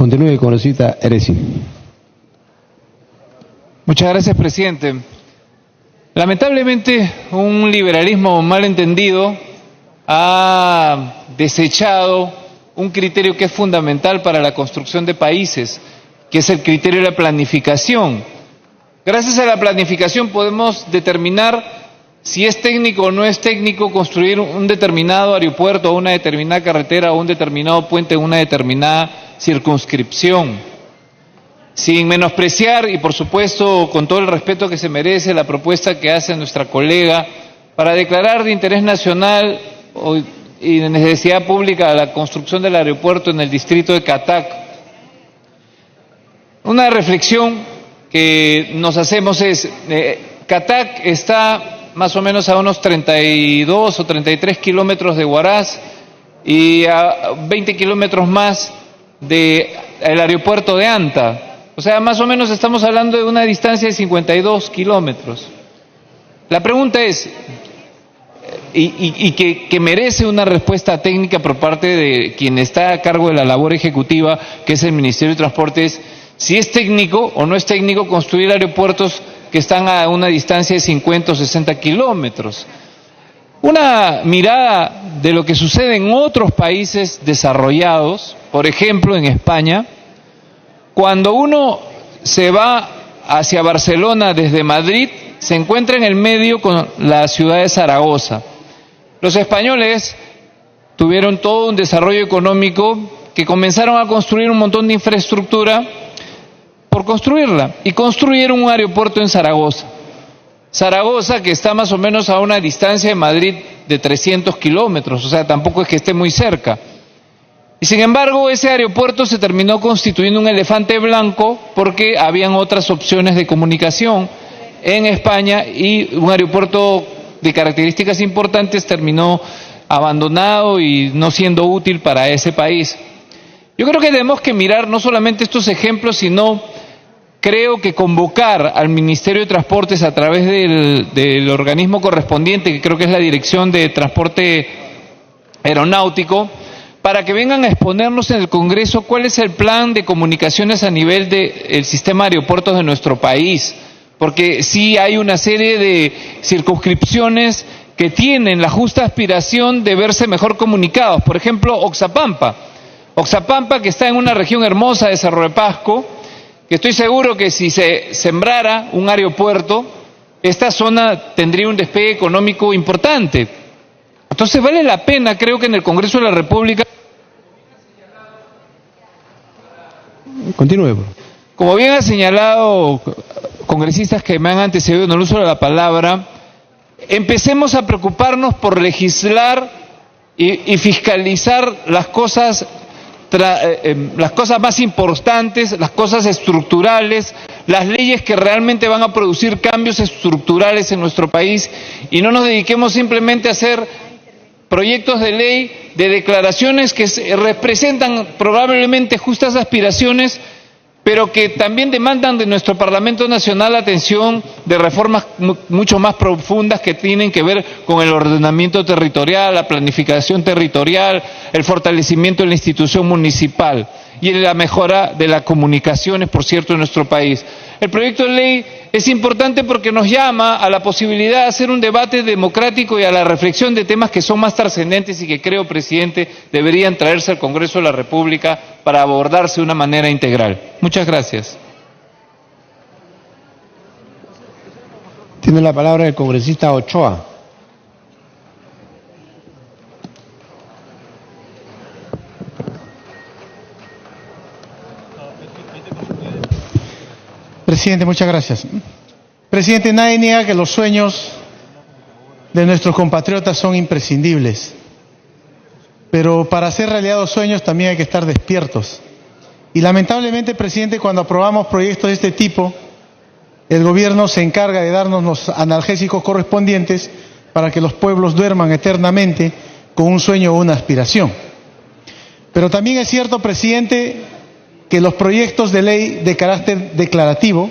Continúe, congresista Eresi. Muchas gracias, presidente. Lamentablemente, un liberalismo mal entendido ha desechado un criterio que es fundamental para la construcción de países, que es el criterio de la planificación. Gracias a la planificación podemos determinar si es técnico o no es técnico construir un determinado aeropuerto, o una determinada carretera, o un determinado puente en una determinada circunscripción. Sin menospreciar y, por supuesto, con todo el respeto que se merece, la propuesta que hace nuestra colega para declarar de interés nacional y de necesidad pública la construcción del aeropuerto en el distrito de Catac. Una reflexión que nos hacemos es, Catac está más o menos a unos 32 o 33 kilómetros de Huaraz y a 20 kilómetros más del aeropuerto de Anta. O sea, más o menos estamos hablando de una distancia de 52 kilómetros. La pregunta es, y que merece una respuesta técnica por parte de quien está a cargo de la labor ejecutiva, que es el Ministerio de Transportes, si es técnico o no es técnico construir aeropuertos que están a una distancia de 50 o 60 kilómetros. Una mirada de lo que sucede en otros países desarrollados, por ejemplo en España, cuando uno se va hacia Barcelona desde Madrid, se encuentra en el medio con la ciudad de Zaragoza. Los españoles tuvieron todo un desarrollo económico que comenzaron a construir un montón de infraestructura por construirla, y construyeron un aeropuerto en Zaragoza. Zaragoza, que está más o menos a una distancia de Madrid de 300 kilómetros, o sea, tampoco es que esté muy cerca. Y sin embargo, ese aeropuerto se terminó constituyendo un elefante blanco porque habían otras opciones de comunicación en España y un aeropuerto de características importantes terminó abandonado y no siendo útil para ese país. Yo creo que tenemos que mirar no solamente estos ejemplos, sino creo que convocar al Ministerio de Transportes a través del organismo correspondiente, que creo que es la Dirección de Transporte Aeronáutico, para que vengan a exponernos en el Congreso cuál es el plan de comunicaciones a nivel del sistema de aeropuertos de nuestro país, porque sí hay una serie de circunscripciones que tienen la justa aspiración de verse mejor comunicados. Por ejemplo, Oxapampa, que está en una región hermosa de Cerro de Pasco, que estoy seguro que si se sembrara un aeropuerto, esta zona tendría un despegue económico importante. Entonces vale la pena, creo que en el Congreso de la República... Continúe. Como bien ha señalado congresistas que me han antecedido en el uso de la palabra, empecemos a preocuparnos por legislar y fiscalizar las cosas más importantes, las cosas estructurales, las leyes que realmente van a producir cambios estructurales en nuestro país, y no nos dediquemos simplemente a hacer proyectos de ley, de declaraciones que representan probablemente justas aspiraciones, pero que también demandan de nuestro Parlamento Nacional atención de reformas mucho más profundas que tienen que ver con el ordenamiento territorial, la planificación territorial, el fortalecimiento de la institución municipal y en la mejora de las comunicaciones, por cierto, en nuestro país. El proyecto de ley es importante porque nos llama a la posibilidad de hacer un debate democrático y a la reflexión de temas que son más trascendentes y que creo, presidente, deberían traerse al Congreso de la República para abordarse de una manera integral. Muchas gracias. Tiene la palabra el congresista Ochoa. Presidente, muchas gracias. Presidente, nadie niega que los sueños de nuestros compatriotas son imprescindibles, pero para hacer realidad los sueños también hay que estar despiertos. Y lamentablemente, presidente, cuando aprobamos proyectos de este tipo, el gobierno se encarga de darnos los analgésicos correspondientes para que los pueblos duerman eternamente con un sueño o una aspiración. Pero también es cierto, presidente, que los proyectos de ley de carácter declarativo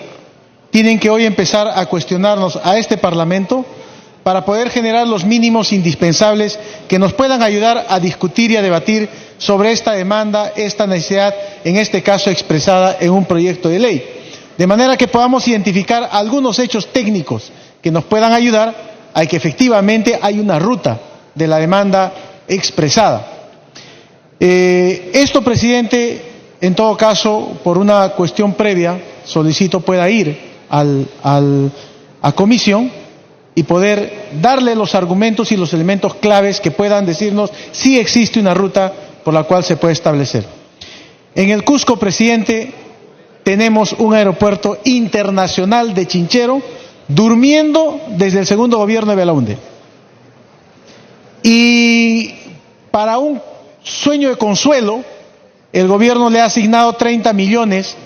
tienen que hoy empezar a cuestionarnos a este Parlamento para poder generar los mínimos indispensables que nos puedan ayudar a discutir y a debatir sobre esta demanda, esta necesidad, en este caso expresada en un proyecto de ley. De manera que podamos identificar algunos hechos técnicos que nos puedan ayudar a que efectivamente hay una ruta de la demanda expresada. Esto, presidente, en todo caso, por una cuestión previa, solicito pueda ir a comisión y poder darle los argumentos y los elementos claves que puedan decirnos si existe una ruta por la cual se puede establecer. En el Cusco, presidente, tenemos un aeropuerto internacional de Chinchero durmiendo desde el segundo gobierno de Belaúnde. Y para un sueño de consuelo, el gobierno le ha asignado 30 millones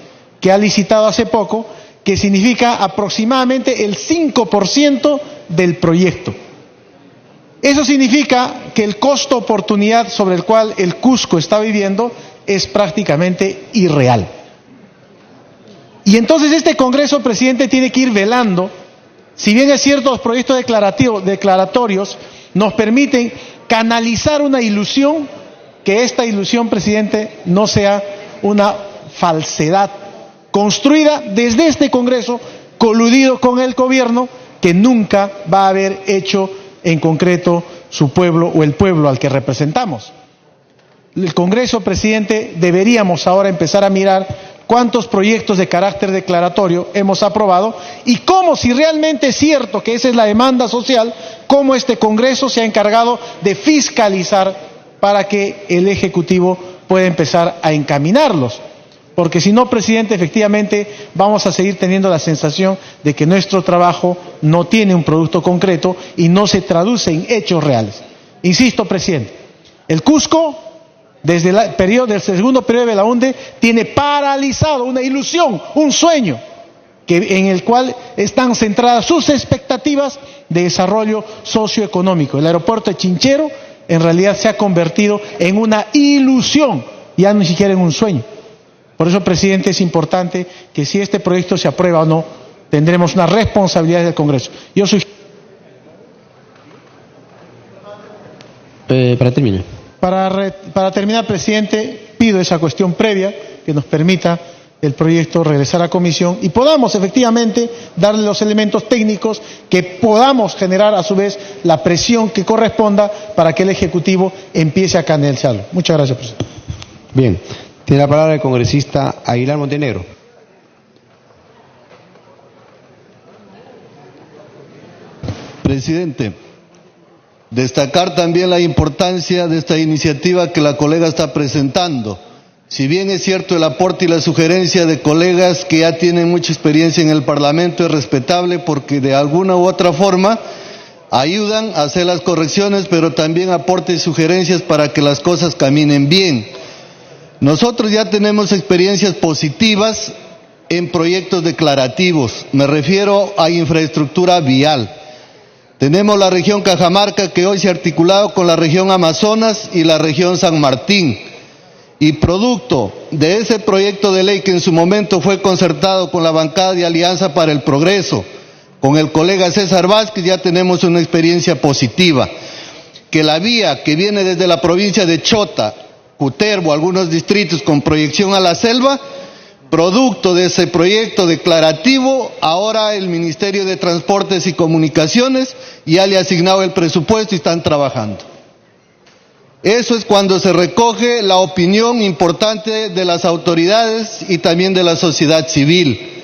que ha licitado hace poco, que significa aproximadamente el 5% del proyecto. Eso significa que el costo oportunidad sobre el cual el Cusco está viviendo es prácticamente irreal. Y entonces este Congreso, presidente, tiene que ir velando, si bien es cierto los proyectos declaratorios nos permiten canalizar una ilusión, que esta ilusión, presidente, no sea una falsedad construida desde este Congreso, coludido con el gobierno, que nunca va a haber hecho en concreto su pueblo o el pueblo al que representamos. El Congreso, presidente, deberíamos ahora empezar a mirar cuántos proyectos de carácter declaratorio hemos aprobado y cómo, si realmente es cierto que esa es la demanda social, cómo este Congreso se ha encargado de fiscalizar para que el Ejecutivo pueda empezar a encaminarlos. Porque si no, presidente, efectivamente vamos a seguir teniendo la sensación de que nuestro trabajo no tiene un producto concreto y no se traduce en hechos reales. Insisto, presidente, el Cusco, desde el segundo periodo de Belaúnde, tiene paralizado una ilusión, un sueño, en el cual están centradas sus expectativas de desarrollo socioeconómico. El aeropuerto de Chinchero en realidad se ha convertido en una ilusión, ya ni siquiera en un sueño. Por eso, presidente, es importante que si este proyecto se aprueba o no, tendremos una responsabilidad del Congreso. Yo sugiero... Para terminar. Para terminar, presidente, pido esa cuestión previa que nos permita el proyecto regresar a comisión y podamos efectivamente darle los elementos técnicos que podamos generar a su vez la presión que corresponda para que el Ejecutivo empiece a canalizarlo. Muchas gracias, presidente. Bien. Tiene la palabra el congresista Aguilar Montenegro. Presidente, destacar también la importancia de esta iniciativa que la colega está presentando. Si bien es cierto el aporte y la sugerencia de colegas que ya tienen mucha experiencia en el Parlamento es respetable porque de alguna u otra forma ayudan a hacer las correcciones, pero también aporte y sugerencias para que las cosas caminen bien. Nosotros ya tenemos experiencias positivas en proyectos declarativos, me refiero a infraestructura vial. Tenemos la región Cajamarca que hoy se ha articulado con la región Amazonas y la región San Martín. Y producto de ese proyecto de ley que en su momento fue concertado con la bancada de Alianza para el Progreso, con el colega César Vázquez, ya tenemos una experiencia positiva. Que la vía que viene desde la provincia de Chota, Cutervo, algunos distritos con proyección a la selva, producto de ese proyecto declarativo, ahora el Ministerio de Transportes y Comunicaciones ya le ha asignado el presupuesto y están trabajando. Eso es cuando se recoge la opinión importante de las autoridades y también de la sociedad civil.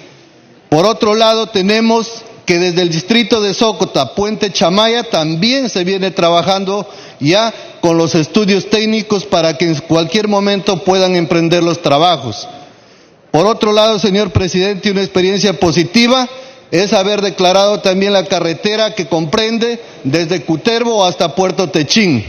Por otro lado, tenemos que desde el distrito de Sócota, Puente Chamaya, también se viene trabajando ya con los estudios técnicos para que en cualquier momento puedan emprender los trabajos. Por otro lado, señor presidente, una experiencia positiva es haber declarado también la carretera que comprende desde Cutervo hasta Puerto Techín,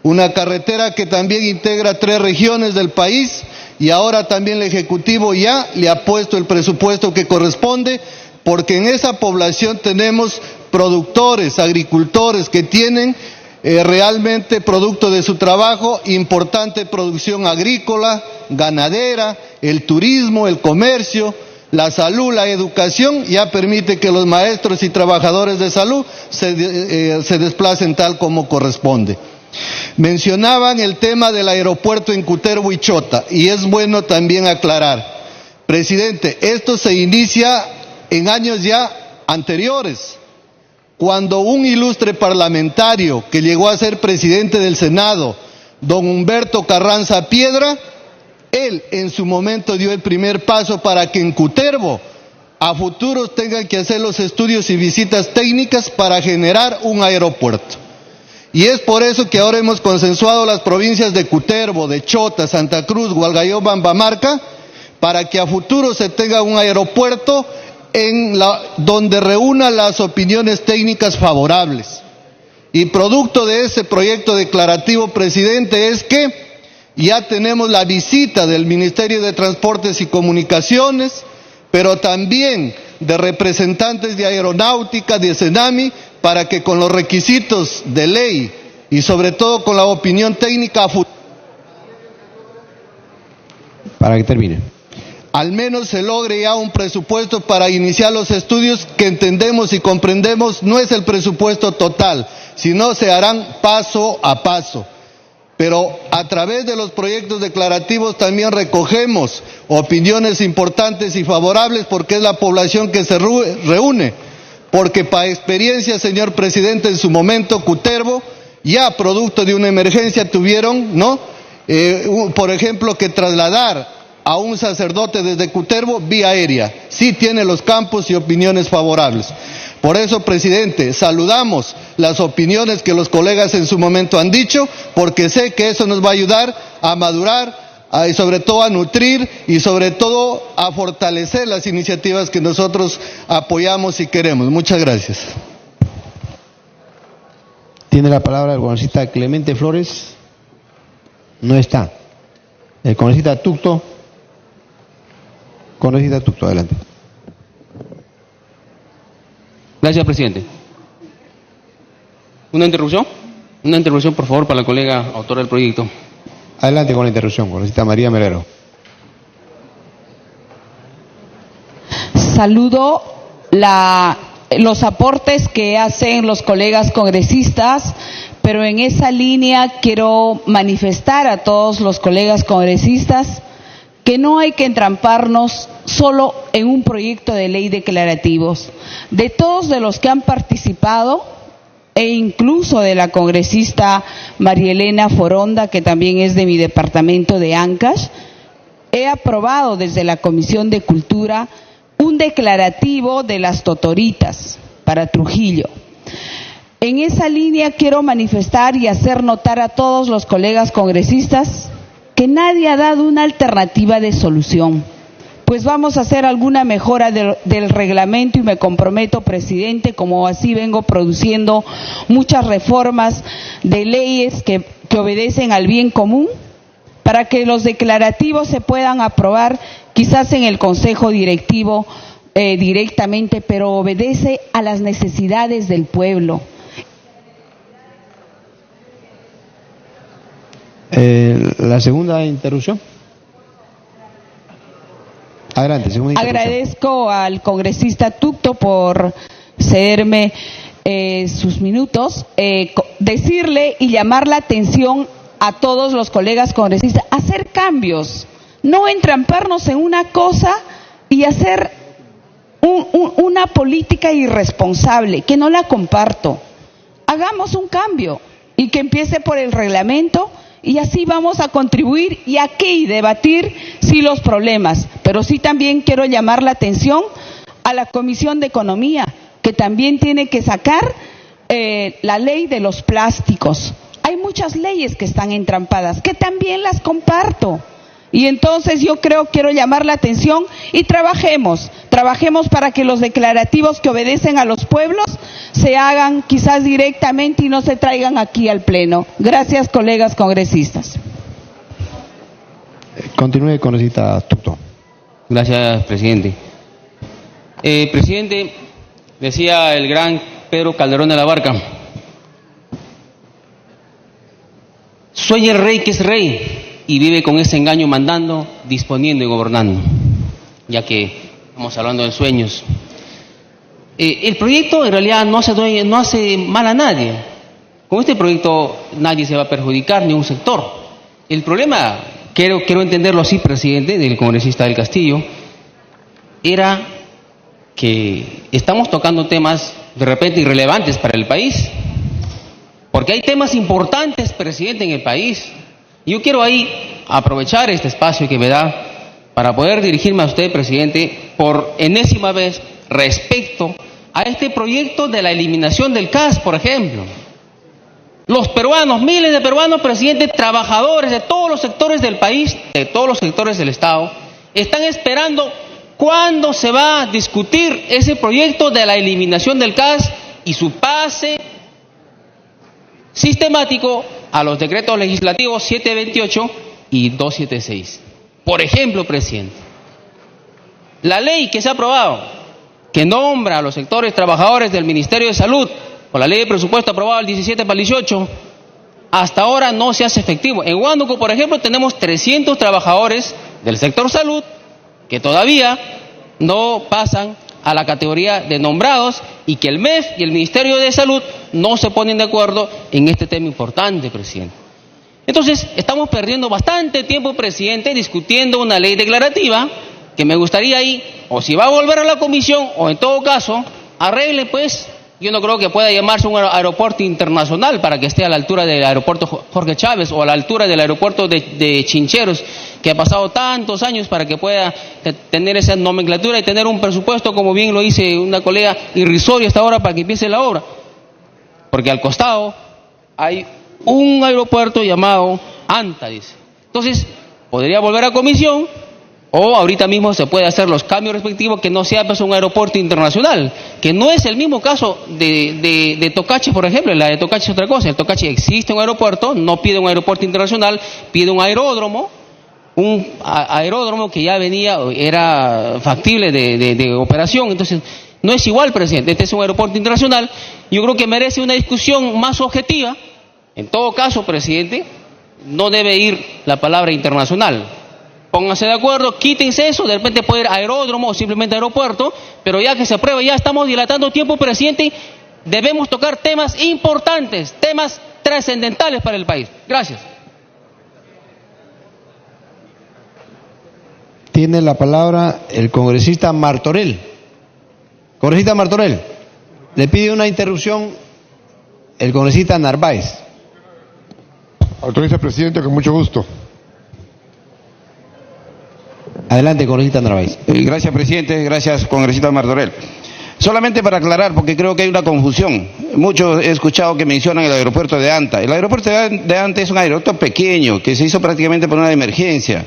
una carretera que también integra 3 regiones del país y ahora también el Ejecutivo ya le ha puesto el presupuesto que corresponde, porque en esa población tenemos productores, agricultores que tienen realmente producto de su trabajo importante producción agrícola, ganadera, el turismo, el comercio, la salud, la educación, ya permite que los maestros y trabajadores de salud se desplacen tal como corresponde. Mencionaban el tema del aeropuerto en Cutervo y Chota, y es bueno también aclarar, presidente, esto se inicia en años ya anteriores, cuando un ilustre parlamentario que llegó a ser presidente del Senado, don Humberto Carranza Piedra, él en su momento dio el primer paso para que en Cutervo a futuros tengan que hacer los estudios y visitas técnicas para generar un aeropuerto. Y es por eso que ahora hemos consensuado las provincias de Cutervo, de Chota, Santa Cruz, Hualgayoc, Bambamarca, para que a futuro se tenga un aeropuerto donde reúna las opiniones técnicas favorables. Y producto de ese proyecto declarativo, presidente, es que ya tenemos la visita del Ministerio de Transportes y Comunicaciones, pero también de representantes de Aeronáutica, de Senami, para que con los requisitos de ley y sobre todo con la opinión técnica para que termine, al menos se logre ya un presupuesto para iniciar los estudios que entendemos y comprendemos no es el presupuesto total, sino se harán paso a paso. Pero a través de los proyectos declarativos también recogemos opiniones importantes y favorables porque es la población que se reúne. Porque para experiencia, señor presidente, en su momento Cutervo, ya producto de una emergencia tuvieron, ¿no? Por ejemplo, que trasladar a un sacerdote desde Cutervo vía aérea. Sí tiene los campos y opiniones favorables. Por eso, presidente, saludamos las opiniones que los colegas en su momento han dicho, porque sé que eso nos va a ayudar a madurar, y sobre todo a nutrir y sobre todo a fortalecer las iniciativas que nosotros apoyamos y queremos. Muchas gracias. Tiene la palabra el congresista Clemente Flores. No está. El congresista Tucto. Congresista Tucto, adelante. Gracias, presidente. ¿Una interrupción? Una interrupción, por favor, para la colega autora del proyecto. Adelante con la interrupción, congresista María Melero. Saludo los aportes que hacen los colegas congresistas, pero en esa línea quiero manifestar a todos los colegas congresistas que no hay que entramparnos solo en un proyecto de ley declarativos. De todos de los que han participado, e incluso de la congresista María Elena Foronda, que también es de mi departamento de Ancash, he aprobado desde la Comisión de Cultura un declarativo de las totoritas para Trujillo. En esa línea quiero manifestar y hacer notar a todos los colegas congresistas que nadie ha dado una alternativa de solución. Pues vamos a hacer alguna mejora del reglamento y me comprometo, presidente, como así vengo produciendo muchas reformas de leyes que obedecen al bien común, para que los declarativos se puedan aprobar quizás en el Consejo Directivo directamente, pero obedece a las necesidades del pueblo. La segunda interrupción. Adelante, segunda interrupción. Agradezco al congresista Tucto por cederme sus minutos. Decirle y llamar la atención a todos los colegas congresistas, hacer cambios, no entramparnos en una cosa y hacer una política irresponsable, que no la comparto. Hagamos un cambio y que empiece por el reglamento y así vamos a contribuir y aquí debatir sí los problemas, pero sí también quiero llamar la atención a la Comisión de Economía, que también tiene que sacar la ley de los plásticos. Hay muchas leyes que están entrampadas, que también las comparto. Y entonces yo quiero llamar la atención y trabajemos para que los declarativos que obedecen a los pueblos se hagan quizás directamente y no se traigan aquí al Pleno. Gracias, colegas congresistas. Continúe, congresista Tucto. Gracias, presidente. Presidente, decía el gran Pedro Calderón de la Barca, sueña el rey que es rey y vive con ese engaño mandando, disponiendo y gobernando, ya que Estamos hablando de sueños. El proyecto en realidad no hace mal a nadie. Con este proyecto nadie se va a perjudicar, ni un sector. El problema, quiero entenderlo así, presidente, del congresista del Castillo, era que estamos tocando temas de repente irrelevantes para el país. Porque hay temas importantes, presidente, en el país. Yo quiero ahí aprovechar este espacio que me da para poder dirigirme a usted, presidente, por enésima vez respecto a este proyecto de la eliminación del CAS, por ejemplo. Los peruanos, miles de peruanos, presidente, trabajadores de todos los sectores del país, de todos los sectores del Estado, están esperando cuándo se va a discutir ese proyecto de la eliminación del CAS y su pase sistemático a los decretos legislativos 728 y 276. Por ejemplo, presidente, la ley que se ha aprobado, que nombra a los sectores trabajadores del Ministerio de Salud, por la ley de presupuesto aprobada el 17 para el 18, hasta ahora no se hace efectivo. En Huánuco, por ejemplo, tenemos 300 trabajadores del sector salud que todavía no pasan a la categoría de nombrados y que el MEF y el Ministerio de Salud no se ponen de acuerdo en este tema importante, presidente. Entonces, estamos perdiendo bastante tiempo, presidente, discutiendo una ley declarativa que me gustaría ahí, o si va a volver a la comisión, o en todo caso, arregle, pues, yo no creo que pueda llamarse un aeropuerto internacional para que esté a la altura del aeropuerto Jorge Chávez o a la altura del aeropuerto de Chincheros, que ha pasado tantos años para que pueda tener esa nomenclatura y tener un presupuesto, como bien lo dice una colega, irrisorio hasta ahora para que empiece la obra. Porque al costado hay un aeropuerto llamado ANTA, dice. Entonces, podría volver a comisión, o ahorita mismo se puede hacer los cambios respectivos, que no sea pues un aeropuerto internacional, que no es el mismo caso de Tocache, por ejemplo. La de Tocache es otra cosa. En Tocache existe un aeropuerto, no pide un aeropuerto internacional, pide un aeródromo que ya era factible de operación. Entonces, no es igual, presidente. Este es un aeropuerto internacional. Yo creo que merece una discusión más objetiva. En todo caso, presidente, no debe ir la palabra internacional. Pónganse de acuerdo, quítense eso, de repente puede ir aeródromo o simplemente aeropuerto, pero ya que se aprueba, ya estamos dilatando tiempo, presidente, debemos tocar temas importantes, temas trascendentales para el país. Gracias. Tiene la palabra el congresista Martorell. Congresista Martorell, le pide una interrupción el congresista Narváez. Autoriza, presidente, con mucho gusto. Adelante, congresista Narváez. Gracias, presidente. Gracias, congresista Martorell. Solamente para aclarar, porque creo que hay una confusión. Muchos he escuchado que mencionan el aeropuerto de Anta. El aeropuerto de Anta es un aeropuerto pequeño que se hizo prácticamente por una emergencia.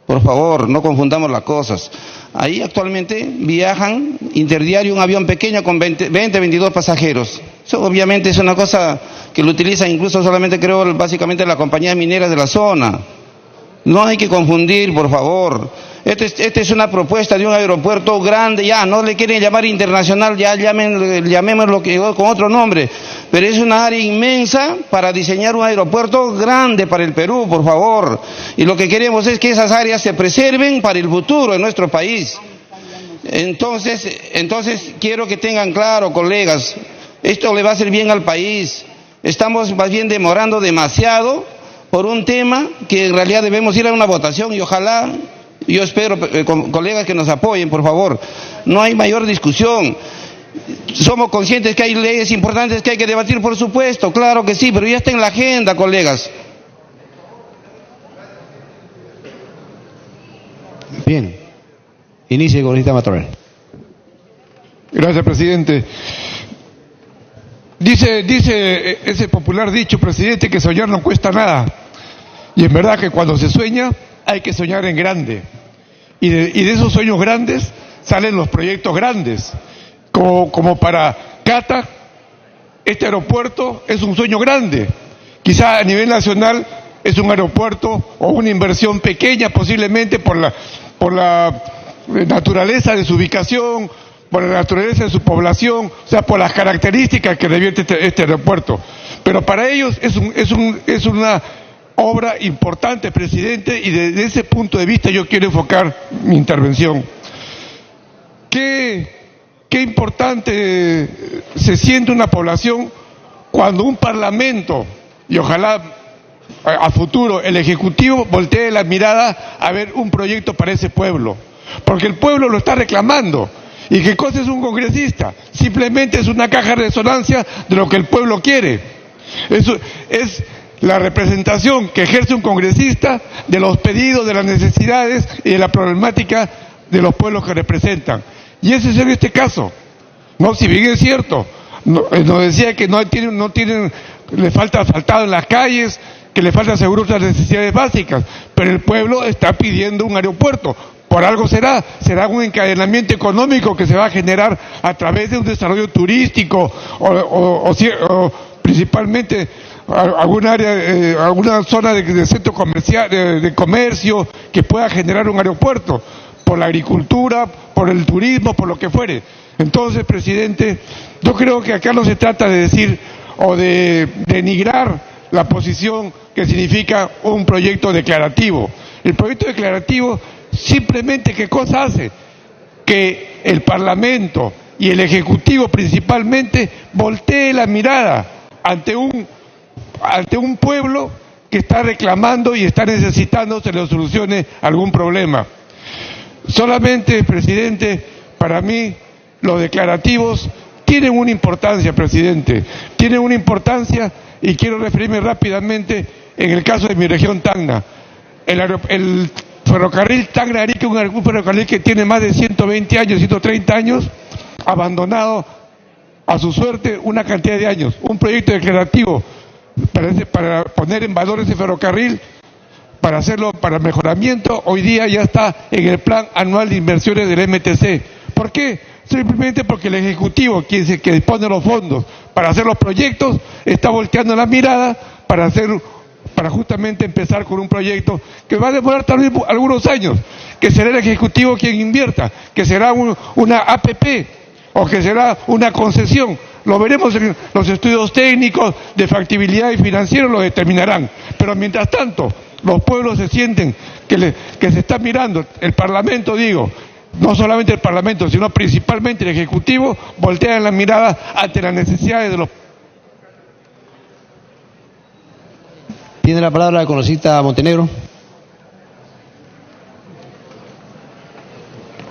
Por favor, no confundamos las cosas. Ahí actualmente viajan interdiario un avión pequeño con 22 pasajeros. Eso obviamente es una cosa que lo utilizan incluso solamente, creo, básicamente las compañías mineras de la zona. No hay que confundir, por favor. Esta es una propuesta de un aeropuerto grande, ya, no le quieren llamar internacional, ya llamémoslo con otro nombre, pero es una área inmensa para diseñar un aeropuerto grande para el Perú, por favor. Y lo que queremos es que esas áreas se preserven para el futuro de nuestro país. Entonces quiero que tengan claro, colegas, esto le va a hacer bien al país. Estamos más bien demorando demasiado por un tema que en realidad debemos ir a una votación y ojalá, yo espero, colegas, que nos apoyen, por favor. No hay mayor discusión. Somos conscientes que hay leyes importantes que hay que debatir, por supuesto, claro que sí, pero ya está en la agenda, colegas. Bien. Inicie, congresista Martorell. Gracias, presidente. Dice ese popular dicho, presidente, que soñar no cuesta nada. Y en verdad que cuando se sueña hay que soñar en grande. Y de esos sueños grandes salen los proyectos grandes. Como para Cata, este aeropuerto es un sueño grande. Quizá a nivel nacional es un aeropuerto o una inversión pequeña, posiblemente por la naturaleza de su ubicación, por la naturaleza de su población, o sea, por las características que revierte este aeropuerto. Pero para ellos es una obra importante, presidente, y desde ese punto de vista yo quiero enfocar mi intervención. qué importante se siente una población cuando un parlamento, y ojalá a futuro el Ejecutivo voltee la mirada a ver un proyecto para ese pueblo, porque el pueblo lo está reclamando. ¿Y qué cosa es un congresista? Simplemente es una caja de resonancia de lo que el pueblo quiere. Eso es la representación que ejerce un congresista de los pedidos, de las necesidades y de la problemática de los pueblos que representan. Y ese es en este caso. No, si bien es cierto, nos decía que no tienen, le falta asfaltado en las calles, que le falta asegurar las necesidades básicas, pero el pueblo está pidiendo un aeropuerto. Por algo será un encadenamiento económico que se va a generar a través de un desarrollo turístico o principalmente alguna área, alguna zona de centro comercial, de comercio que pueda generar un aeropuerto, por la agricultura, por el turismo, por lo que fuere. Entonces, presidente, yo creo que acá no se trata de decir o de denigrar la posición que significa un proyecto declarativo. El proyecto declarativo simplemente, ¿qué cosa hace? Que el Parlamento y el Ejecutivo principalmente voltee la mirada ante un pueblo que está reclamando y está necesitando se le solucione algún problema. Solamente, presidente, para mí los declarativos tienen una importancia, presidente, tienen una importancia, y quiero referirme rápidamente en el caso de mi región Tacna. El ferrocarril Tacna-Arica, un ferrocarril que tiene más de 120 años, 130 años, abandonado a su suerte una cantidad de años. Un proyecto declarativo para poner en valor ese ferrocarril, para hacerlo para mejoramiento, hoy día ya está en el plan anual de inversiones del MTC. ¿Por qué? Simplemente porque el Ejecutivo, que dispone los fondos para hacer los proyectos, está volteando la mirada para justamente empezar con un proyecto que va a demorar tal vez algunos años, que será el Ejecutivo quien invierta, que será una APP o que será una concesión. Lo veremos en los estudios técnicos de factibilidad y financieros, lo determinarán. Pero mientras tanto, los pueblos se sienten que se está mirando, el Parlamento, digo, no solamente el Parlamento, sino principalmente el Ejecutivo, voltean la mirada ante las necesidades de los. Tiene la palabra la congresista Montenegro.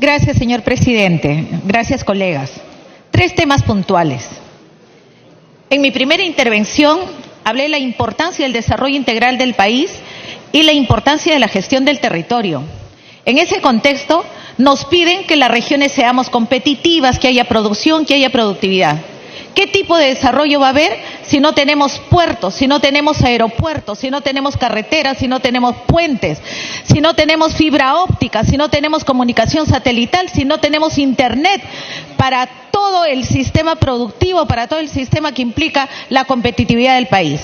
Gracias, señor presidente. Gracias, colegas. 3 temas puntuales. En mi primera intervención hablé de la importancia del desarrollo integral del país y la importancia de la gestión del territorio. En ese contexto, nos piden que las regiones seamos competitivas, que haya producción, que haya productividad. ¿Qué tipo de desarrollo va a haber si no tenemos puertos, si no tenemos aeropuertos, si no tenemos carreteras, si no tenemos puentes, si no tenemos fibra óptica, si no tenemos comunicación satelital, si no tenemos internet para todo el sistema productivo, para todo el sistema que implica la competitividad del país?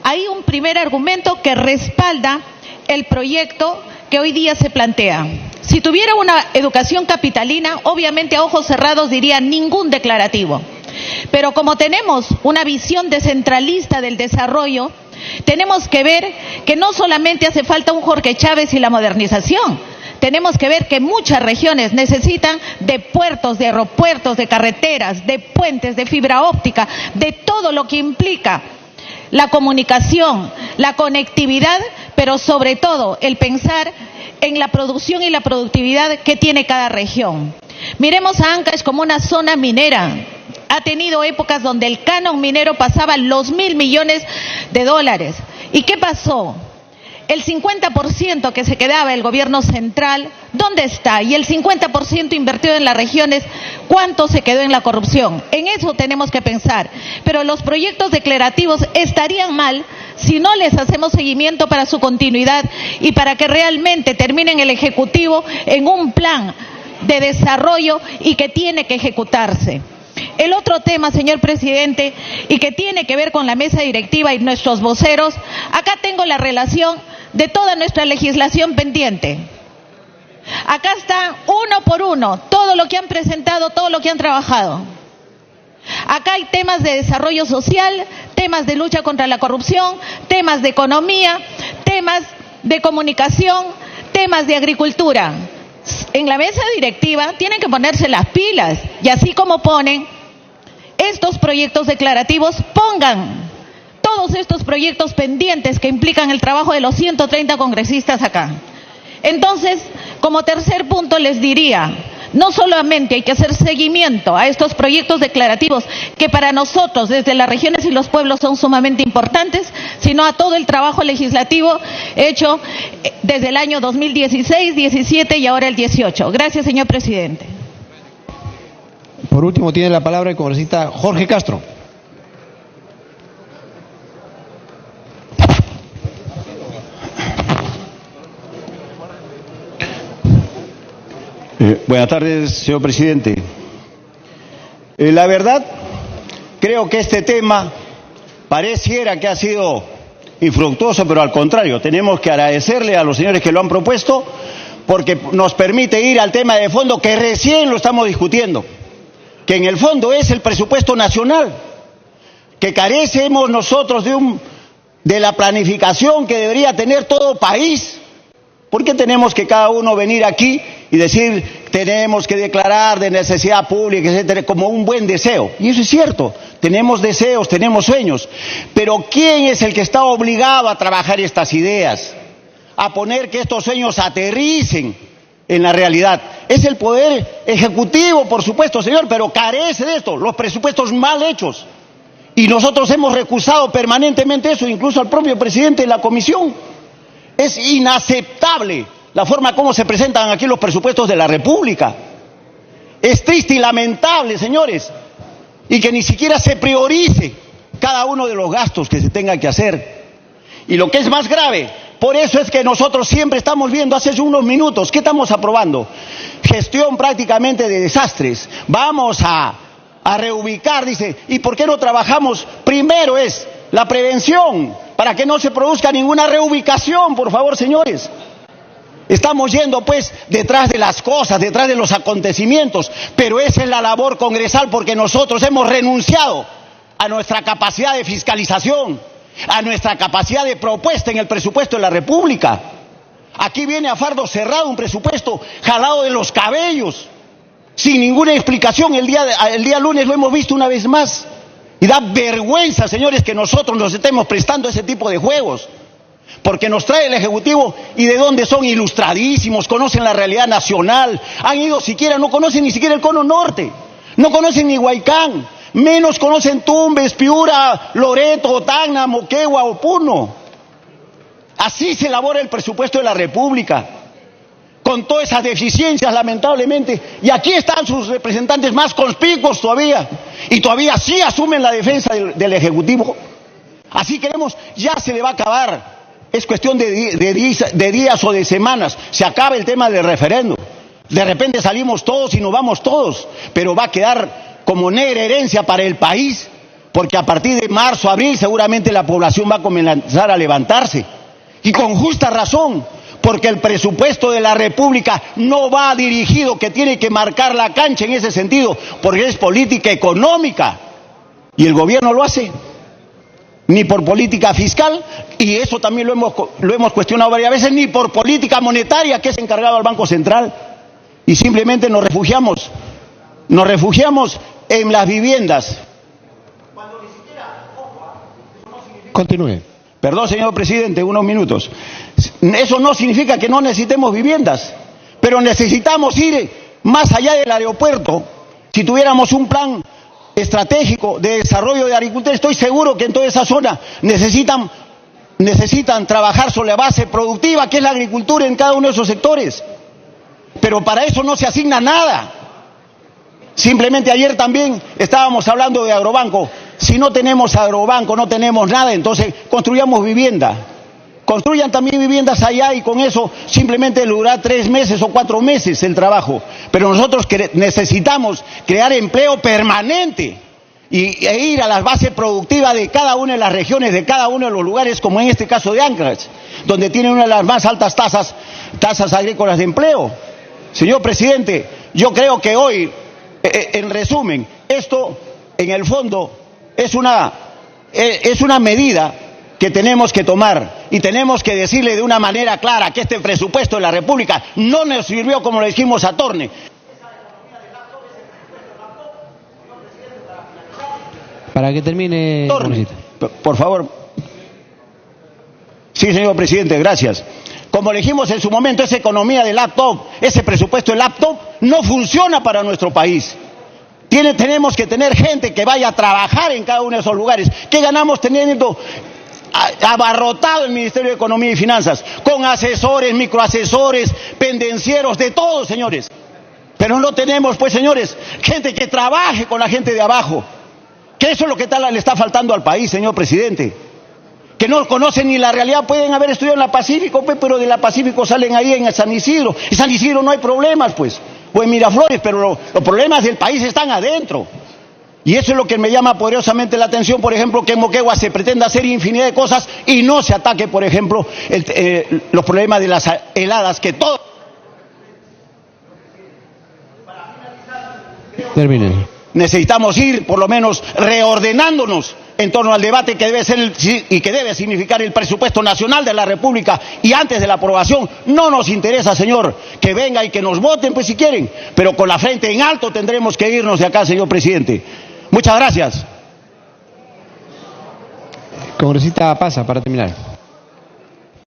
Hay un primer argumento que respalda el proyecto que hoy día se plantea. Si tuviera una educación capitalina, obviamente a ojos cerrados diría ningún declarativo. Pero como tenemos una visión descentralista del desarrollo, tenemos que ver que no solamente hace falta un Jorge Chávez y la modernización, tenemos que ver que muchas regiones necesitan de puertos, de aeropuertos, de carreteras, de puentes, de fibra óptica, de todo lo que implica la comunicación, la conectividad, pero sobre todo el pensar en la producción y la productividad que tiene cada región. Miremos a Ancash como una zona minera. Ha tenido épocas donde el canon minero pasaba los $1.000 millones. ¿Y qué pasó? El 50% que se quedaba el gobierno central, ¿dónde está? Y el 50% invertido en las regiones, ¿cuánto se quedó en la corrupción? En eso tenemos que pensar. Pero los proyectos declarativos estarían mal si no les hacemos seguimiento para su continuidad y para que realmente terminen el Ejecutivo en un plan de desarrollo y que tiene que ejecutarse. El otro tema, señor presidente, y que tiene que ver con la mesa directiva y nuestros voceros, acá tengo la relación de toda nuestra legislación pendiente. Acá está uno por uno, todo lo que han presentado, todo lo que han trabajado. Acá hay temas de desarrollo social, temas de lucha contra la corrupción, temas de economía, temas de comunicación, temas de agricultura. en la mesa directiva tienen que ponerse las pilas y así como ponen estos proyectos declarativos, pongan todos estos proyectos pendientes que implican el trabajo de los 130 congresistas acá. Entonces, como tercer punto les diría, no solamente hay que hacer seguimiento a estos proyectos declarativos que para nosotros desde las regiones y los pueblos son sumamente importantes, sino a todo el trabajo legislativo hecho desde el año 2016, 17 y ahora el 18. Gracias, señor presidente. Por último, tiene la palabra el congresista Jorge Castro. Buenas tardes, señor presidente. La verdad, creo que este tema pareciera que ha sido infructuoso, pero al contrario, tenemos que agradecerle a los señores que lo han propuesto porque nos permite ir al tema de fondo que recién lo estamos discutiendo, que en el fondo es el presupuesto nacional, que carecemos nosotros de la planificación que debería tener todo país. ¿Por qué tenemos que cada uno venir aquí y decir tenemos que declarar de necesidad pública, etcétera, como un buen deseo? Y eso es cierto, tenemos deseos, tenemos sueños, pero ¿quién es el que está obligado a trabajar estas ideas? A poner que estos sueños aterricen en la realidad. Es el Poder Ejecutivo, por supuesto, señor, pero carece de esto, los presupuestos mal hechos. Y nosotros hemos recusado permanentemente eso, incluso al propio presidente de la comisión. Es inaceptable la forma como se presentan aquí los presupuestos de la República. Es triste y lamentable, señores, y que ni siquiera se priorice cada uno de los gastos que se tenga que hacer. Y lo que es más grave, por eso es que nosotros siempre estamos viendo, hace unos minutos, ¿qué estamos aprobando? Gestión prácticamente de desastres. Vamos a reubicar, dice, ¿y por qué no trabajamos? Primero es la prevención, para que no se produzca ninguna reubicación, por favor, señores. Estamos yendo, pues, detrás de las cosas, detrás de los acontecimientos, pero esa es la labor congresal porque nosotros hemos renunciado a nuestra capacidad de fiscalización, a nuestra capacidad de propuesta en el presupuesto de la República. Aquí viene a fardo cerrado un presupuesto jalado de los cabellos, sin ninguna explicación. El día lunes lo hemos visto una vez más. Y da vergüenza, señores, que nosotros nos estemos prestando ese tipo de juegos. Porque nos trae el Ejecutivo y de dónde son ilustradísimos, conocen la realidad nacional, han ido siquiera, no conocen ni siquiera el Cono Norte, no conocen ni Huaycán, menos conocen Tumbes, Piura, Loreto, Tacna, Moquegua o Puno. Así se elabora el presupuesto de la República, con todas esas deficiencias, lamentablemente. Y aquí están sus representantes más conspicuos todavía, y todavía sí asumen la defensa del Ejecutivo. Así queremos, ya se le va a acabar. Es cuestión de días o de semanas. Se acaba el tema del referéndum. De repente salimos todos y nos vamos todos, pero va a quedar como negra herencia para el país, porque a partir de marzo, abril, seguramente la población va a comenzar a levantarse. Y con justa razón, porque el presupuesto de la República no va dirigido, que tiene que marcar la cancha en ese sentido, porque es política económica. Y el gobierno lo hace, ni por política fiscal, y eso también lo hemos cuestionado varias veces, ni por política monetaria, que es encargado al Banco Central. Y simplemente nos refugiamos en las viviendas. Continúe. Perdón, señor presidente, unos minutos. Eso no significa que no necesitemos viviendas, pero necesitamos ir más allá del aeropuerto. Si tuviéramos un plan estratégico de desarrollo de agricultura, estoy seguro que en toda esa zona necesitan trabajar sobre la base productiva, que es la agricultura en cada uno de esos sectores. Pero para eso no se asigna nada. Simplemente ayer también estábamos hablando de agrobanco. Si no tenemos agrobanco, no tenemos nada, entonces construyamos vivienda. Construyan también viviendas allá y con eso simplemente durar 3 meses o 4 meses el trabajo. Pero nosotros necesitamos crear empleo permanente e ir a la base productiva de cada una de las regiones, de cada uno de los lugares, como en este caso de Ancash, donde tiene una de las más altas tasas agrícolas de empleo. Señor presidente, yo creo que hoy, en resumen, esto en el fondo es una medida que tenemos que tomar. y tenemos que decirle de una manera clara que este presupuesto de la República no nos sirvió como le dijimos a Torne. Para que termine, congresista. Por favor. Sí, señor presidente, gracias. Como le dijimos en su momento, esa economía del laptop, ese presupuesto del laptop, no funciona para nuestro país. Tenemos que tener gente que vaya a trabajar en cada uno de esos lugares. ¿Qué ganamos teniendo abarrotado el Ministerio de Economía y Finanzas? Con asesores, microasesores, pendencieros, de todos, señores. Pero no tenemos, pues, señores, gente que trabaje con la gente de abajo. Que eso es lo que le está faltando al país, señor presidente. Que no conocen ni la realidad, pueden haber estudiado en la Pacífico, pues, pero de la Pacífico salen ahí en San Isidro. En San Isidro no hay problemas, pues. O en Miraflores, pero los problemas del país están adentro. Y eso es lo que me llama poderosamente la atención, por ejemplo, que en Moquegua se pretenda hacer infinidad de cosas y no se ataque, por ejemplo, los problemas de las heladas que todos... Terminen. Necesitamos ir, por lo menos, reordenándonos en torno al debate que debe ser y que debe significar el presupuesto nacional de la República. Y antes de la aprobación, no nos interesa, señor, que venga y que nos voten, pues si quieren, pero con la frente en alto tendremos que irnos de acá, señor presidente. Muchas gracias. Congresista Pasa, para terminar.